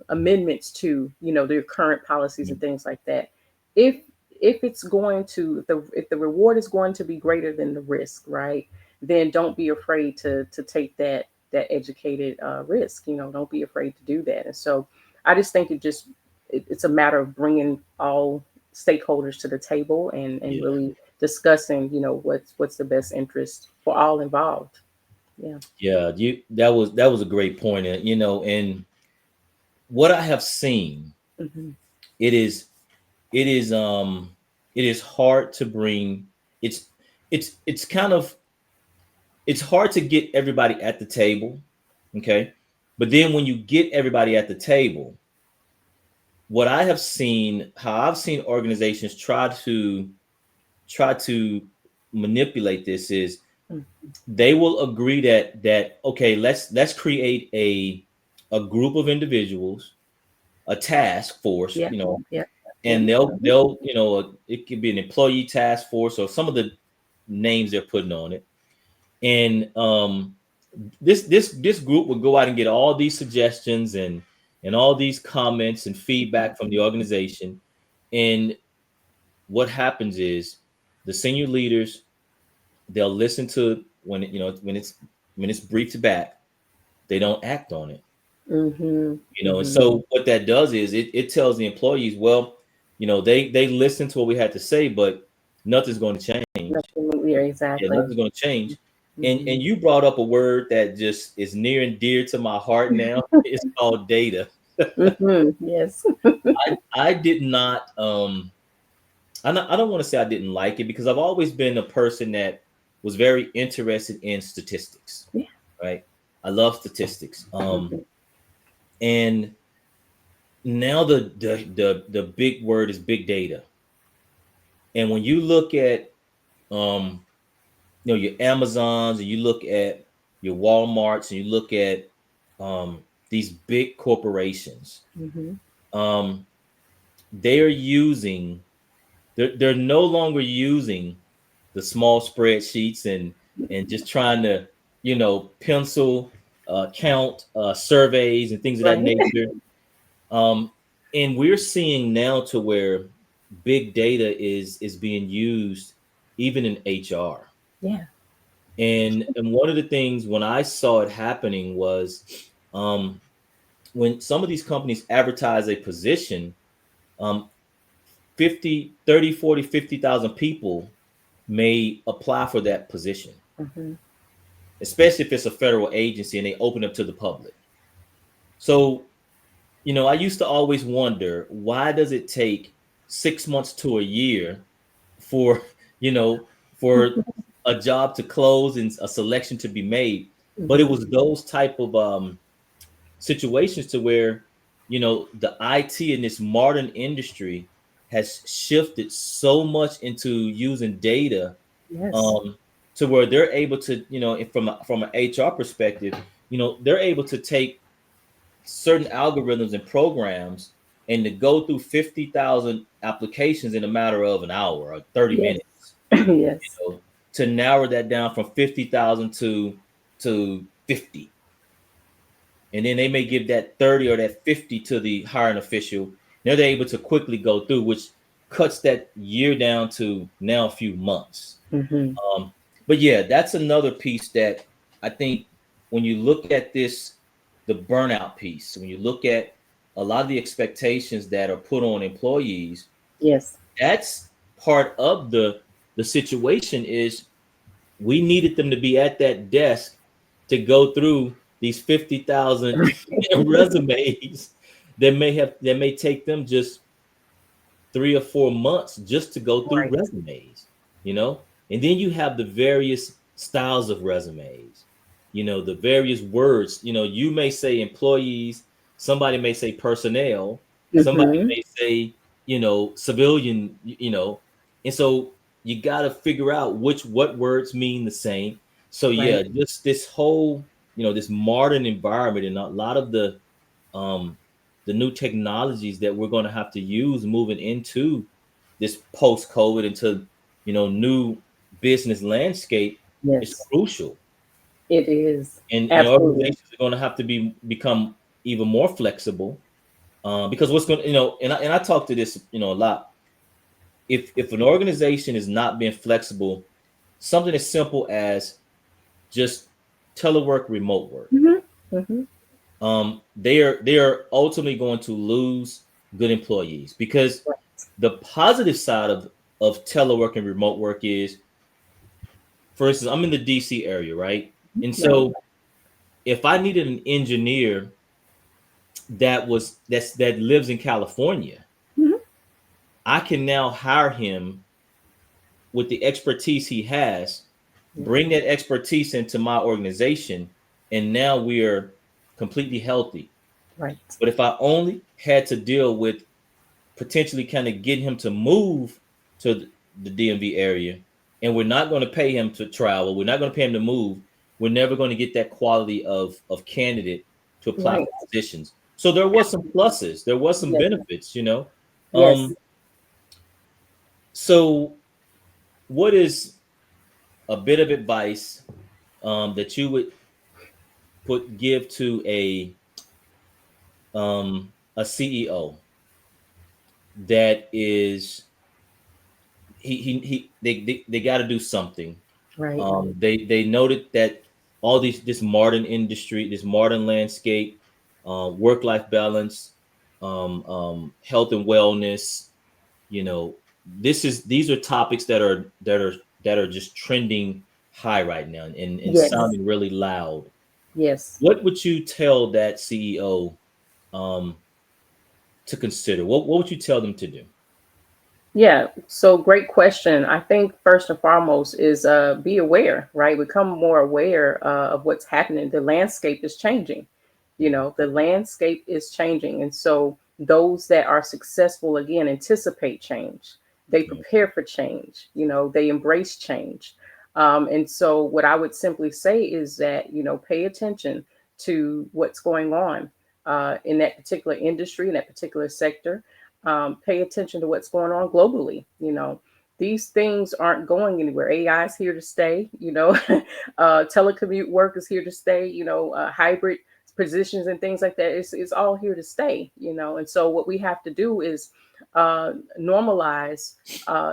amendments to their current policies and things like that, if it's going to if the reward is going to be greater than the risk, right, then don't be afraid to take that educated risk. Don't be afraid to do that. And so I just think it's a matter of bringing all stakeholders to the table and Yeah. really discussing, what's the best interest for all involved. Yeah. Yeah, that was a great point. And what I have seen, Hmm. it is it is um it is hard to bring it's it's kind of it's hard to get everybody at the table, okay? But then when you get everybody at the table, what I have seen, how I've seen organizations try to manipulate this is they will agree that okay, let's create a group of individuals, a task force, Yeah. Yeah. Yeah. and they'll it could be an employee task force or some of the names they're putting on it. And this group would go out and get all these suggestions and all these comments and feedback from the organization. And what happens is the senior leaders, they'll listen to when it's briefed back, they don't act on it. Mm-hmm. And Mm-hmm. so what that does is it tells the employees, well, they listened to what we had to say, but nothing's going to change. Absolutely. Yeah, Exactly. nothing's going to change. And Mm-hmm. you brought up a word that just is near and dear to my heart now. It's called data. Mm-hmm. Yes. I did not I don't want to say I didn't like it, because I've always been a person that was very interested in statistics, Yeah. right? I love statistics. Mm-hmm. And now the big word is big data. And when you look at your Amazons, and you look at your Walmarts, and you look at these big corporations, Mm-hmm. um, they are using they're no longer using the small spreadsheets and just trying to pencil count surveys and things of that Right. nature. um, and we're seeing now to where big data is being used even in HR. Yeah. And one of the things when I saw it happening was um, when some of these companies advertise a position, um, 50, 30, 40, 50,000 people may apply for that position, Mm-hmm. especially if it's a federal agency and they open up to the public. So, I used to always wonder, why does it take 6 months to a year for, you know, for a job to close and a selection to be made? But it Mm-hmm. was those type of situations to where, the IT in this modern industry has shifted so much into using data, Yes. um, to where they're able to, from an HR perspective, they're able to take certain algorithms and programs and to go through 50,000 applications in a matter of an hour or 30 Yes. minutes, Yes. to narrow that down from 50,000 to 50. And then they may give that 30 or that 50 to the hiring official. Now they're able to quickly go through, which cuts that year down to now a few months. Mm-hmm. But yeah, that's another piece that I think when you look at this, the burnout piece, when you look at a lot of the expectations that are put on employees, Yes. that's part of the situation is we needed them to be at that desk to go through these 50,000 resumes that may take them just 3 or 4 months just to go through Right. resumes. And then you have the various styles of resumes, the various words. You may say employees, somebody may say personnel, somebody Mm-hmm. may say, civilian, and so you got to figure out what words mean the same. So yeah, Right. just this whole, this modern environment and a lot of um the new technologies that we're going to have to use moving into this post COVID, into new business landscape is Yes, crucial. it is. And Absolutely. organizations are going to have to become even more flexible, because what's going to, and I talk to this, a lot. If an organization is not being flexible, something as simple as just telework, remote work, Hmm. Hmm. they are ultimately going to lose good employees, because Right. the positive side of telework and remote work is, for instance, I'm in the DC area, right? And Right. so if I needed an engineer that lives in California, Hmm. I can now hire him with the expertise he has, Yeah. bring that expertise into my organization, and now we're completely healthy. Right. But if I only had to deal with potentially kind of getting him to move to the DMV area, and we're not going to pay him to travel, we're not going to pay him to move, we're never going to get that quality of candidate to apply Right. for positions. So there was some pluses, there was some Yes. benefits. Yes. So what is a bit of advice that you would give to a CEO that is they got to do something. Right. They noted that all this modern industry, this modern landscape, work life balance, health and wellness. These are topics that are just trending high right now, and Yes. sounding really loud. Yes. What would you tell that CEO um, to consider? What would you tell them to do? Yeah, so great question. I think first and foremost is be aware, right? Become more aware of what's happening. The landscape is changing. The landscape is changing. And so those that are successful, again, anticipate change. They Yeah, prepare for change, they embrace change. And so what I would simply say is that, pay attention to what's going on in that particular industry, in that particular sector. Pay attention to what's going on globally. These things aren't going anywhere. AI is here to stay. Telecommute work is here to stay. Hybrid positions and things like that. It's all here to stay. And so what we have to do is normalize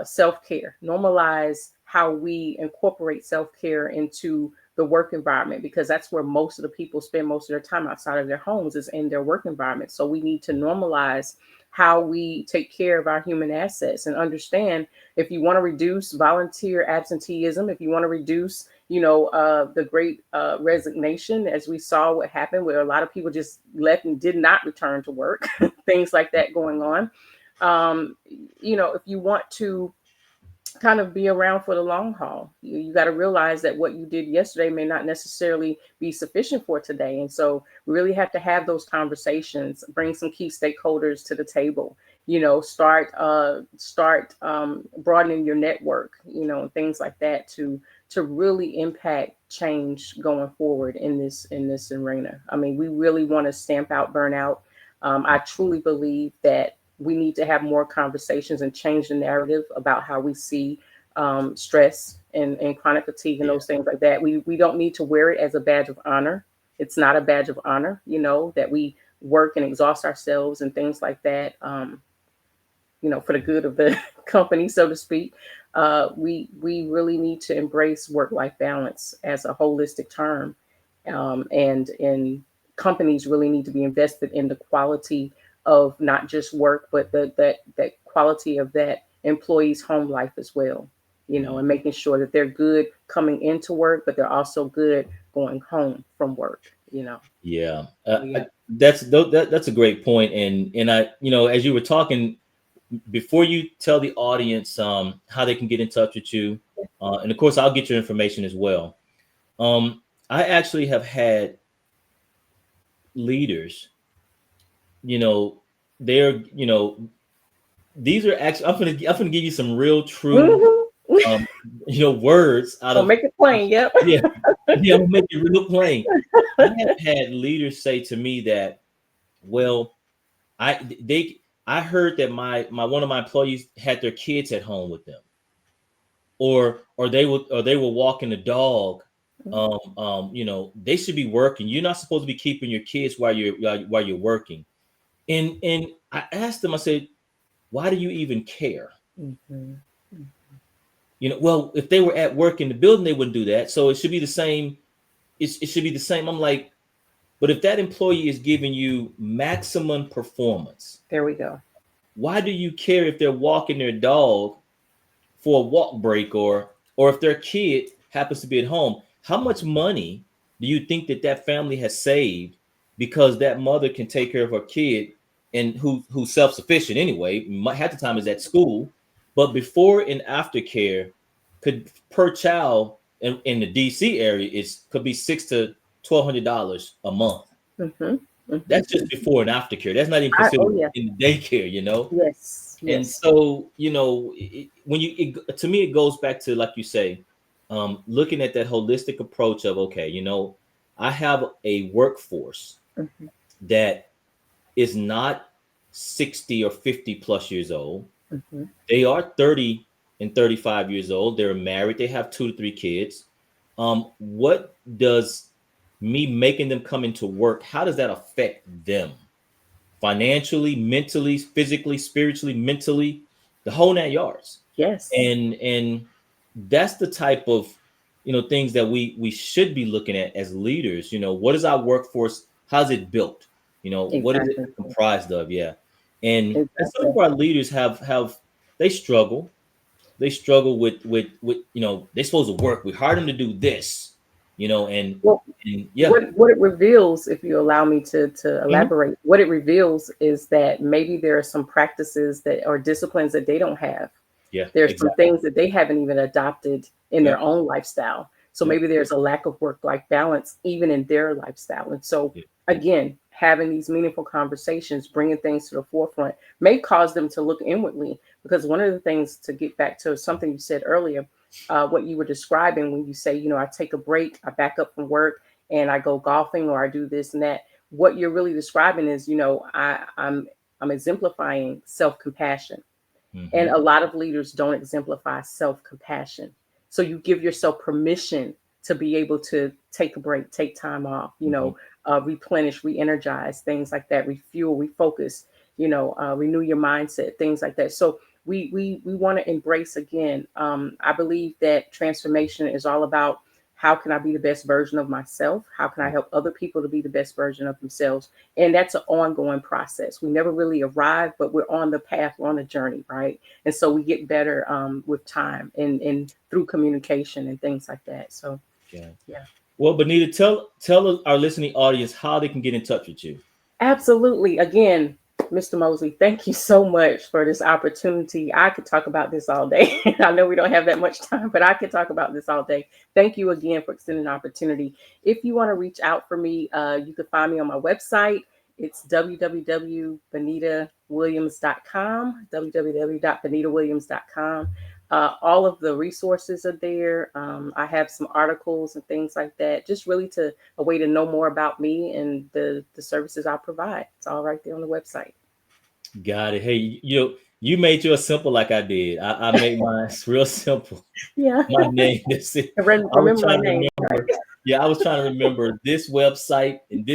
self-care, normalize how we incorporate self-care into the work environment, because that's where most of the people spend most of their time outside of their homes, is in their work environment. So we need to normalize how we take care of our human assets, and understand, if you want to reduce volunteer absenteeism, if you want to reduce the great resignation, as we saw what happened, where a lot of people just left and did not return to work, things like that going on. If you want to kind of be around for the long haul, you got to realize that what you did yesterday may not necessarily be sufficient for today. And so we really have to have those conversations, bring some key stakeholders to the table, start broadening your network, and things like that, to really impact change going forward in this arena. I mean, we really want to stamp out burnout. I truly believe that we need to have more conversations and change the narrative about how we see stress and chronic fatigue and yeah, those things like that. We don't need to wear it as a badge of honor. It's not a badge of honor, that we work and exhaust ourselves and things like that, for the good of the company, so to speak. We really need to embrace work-life balance as a holistic term, and companies really need to be invested in the quality of not just work, but that quality of that employee's home life as well. yeah, And making sure that they're good coming into work, but they're also good going home from work. yeah. Yeah. That's a great point. And I, as you were talking, before you tell the audience how they can get in touch with you, and of course I'll get your information as well. Um, I actually have had leaders, you know, they're, these are actually, I'm gonna give you some real true, Hmm. um, words out Well, of, make it plain. Yep. yeah, yeah, I'm gonna make it real plain. I have had leaders say to me that, well, I they I heard that my one of my employees had their kids at home with them. or they were walking the dog. They should be working. You're not supposed to be keeping your kids while you're working. And I asked them, I said, why do you even care? Mhm. Well, if they were at work in the building, they wouldn't do that. So it should be the same. It should be the same. I'm like, but if that employee is giving you maximum performance, There we go. why do you care if they're walking their dog for a walk break, or if their kid happens to be at home? How much money do you think that family has saved because that mother can take care of her kid, and who's self-sufficient anyway, half the time is at school, but before and after care could, per child in the DC area, could be $600 to $1,200 a month. Mhm. That's Mhm. just before and after care. That's not even considered Oh yeah. in the daycare. Yes. And Yes. so, to me, it goes back to, like you say, looking at that holistic approach of, okay, I have a workforce Mhm. that is not 60 or 50 plus years old. Mhm. They are 30 and 35 years old. They're married. They have 2 to 3 kids. What does me making them come into work, how does that affect them? Financially, mentally, physically, spiritually, mentally, the whole 9 yards. Yes. And that's the type of things that we should be looking at as leaders. What is our workforce? How's it built? What is it Exactly. comprised of? Yeah. And some Exactly. of our leaders have they struggle. They struggle with they're supposed to work. We hired them to do this, and Well, yeah. what it reveals, if you allow me to Mhm. elaborate, what it reveals is that maybe there are some practices that or disciplines that they don't have. Yeah, There's some exactly. things that they haven't even adopted in their Yep. own lifestyle. So Yep. maybe there's a lack of work-life balance even in their lifestyle. And so Yep. again, having these meaningful conversations, bringing things to the forefront may cause them to look inwardly. Because one of the things, to get back to something you said earlier, what you were describing when you say, I take a break, I back up from work and I go golfing or I do this and that. What you're really describing is, I'm exemplifying self-compassion. And Hmm. a lot of leaders don't exemplify self compassion. So you give yourself permission to be able to take a break, take time off, Hmm. replenish, re energize, things like that, refuel, refocus, renew your mindset, things like that. So we want to embrace again. I believe that transformation is all about how can I be the best version of myself? How can I help other people to be the best version of themselves? And that's an ongoing process. We never really arrive, but we're on the path, we're on the journey, right? And so we get better with time and through communication and things like that. So Yeah. yeah. Well, Benita, tell our listening audience how they can get in touch with you. Absolutely. Again, Mr. Mosley, thank you so much for this opportunity. I could talk about this all day. I know we don't have that much time, but I could talk about this all day. Thank you again for extending the opportunity. If you want to reach out for me, you can find me on my website. It's www.benitawilliams.com, www.benitawilliams.com. All of the resources are there. I have some articles and things like that, just really a way to know more about me and the services I provide. It's all right there on the website. Got it. Hey, you made yours simple like I did. I made mine real simple. Yeah. My name. That's it. I was Remember my trying to name. Right. remember. Yeah, I was trying to remember this website, and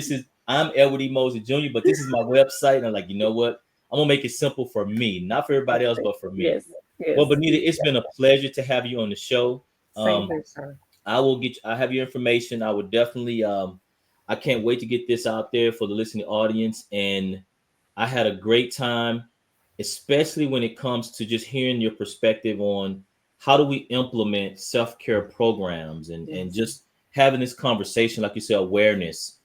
I'm Edward E. Mosley Jr., but this is my website. And I'm like, you know what? I'm gonna make it simple for me, not for everybody else, but for me. Yes. Yes. Well, Benita, it's been a pleasure to have you on the show. Same Um, here, sir. I have your information. I would definitely I can't wait to get this out there for the listening audience. And I had a great time, especially when it comes to just hearing your perspective on how do we implement self-care programs, and Yes. just having this conversation, like you said, awareness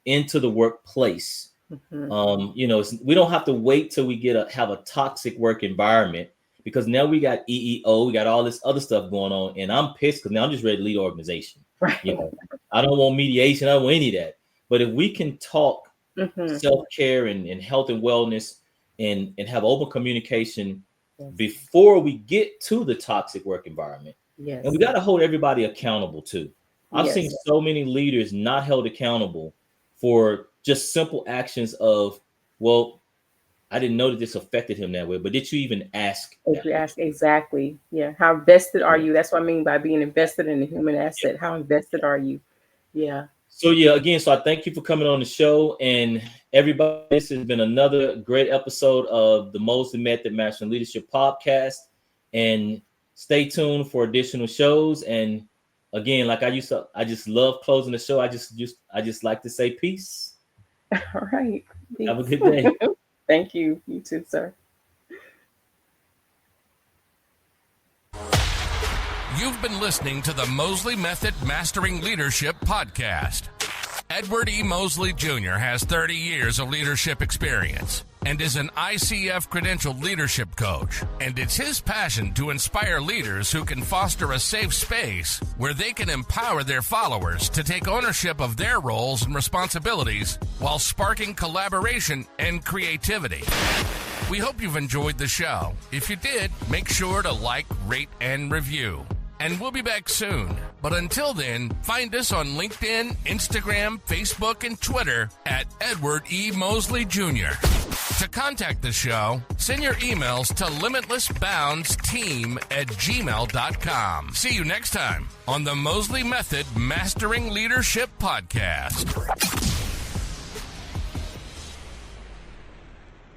into the workplace. Mhm. We don't have to wait till we have a toxic work environment, because now we got EEO, we got all this other stuff going on, and I'm pissed because now I'm just ready to lead an organization. Right. I don't want mediation, I don't want any of that. But if we can talk Mhm. self-care and health and wellness, and have open communication Yes. before we get to the toxic work environment. And we Yes. got to hold everybody accountable too. I've seen Yes. so many leaders not held accountable for just simple actions of, well, I didn't know that this affected him that way. But did you even ask? If you ask exactly, yeah. How invested are you? That's what I mean by being invested in the human asset. How invested are you? Yeah. So yeah, again, so I thank you for coming on the show, and everybody. This has been another great episode of the Mosley Method Mastering Leadership podcast, and stay tuned for additional shows. And again, like I just love closing the show. I just like to say peace. All right. Peace. Have a good day. Thank you. You too, sir. You've been listening to the Mosley Method Mastering Leadership podcast. Edward E. Mosley Jr. has 30 years of leadership experience and is an ICF credentialed leadership coach. And it's his passion to inspire leaders who can foster a safe space where they can empower their followers to take ownership of their roles and responsibilities while sparking collaboration and creativity. We hope you've enjoyed the show. If you did, make sure to like, rate, and review. And we'll be back soon. But until then, find us on LinkedIn, Instagram, Facebook, and Twitter at Edward E. Mosley Jr. To contact the show, send your emails to limitlessboundsteam@gmail.com. See you next time on the Mosley Method Mastering Leadership Podcast.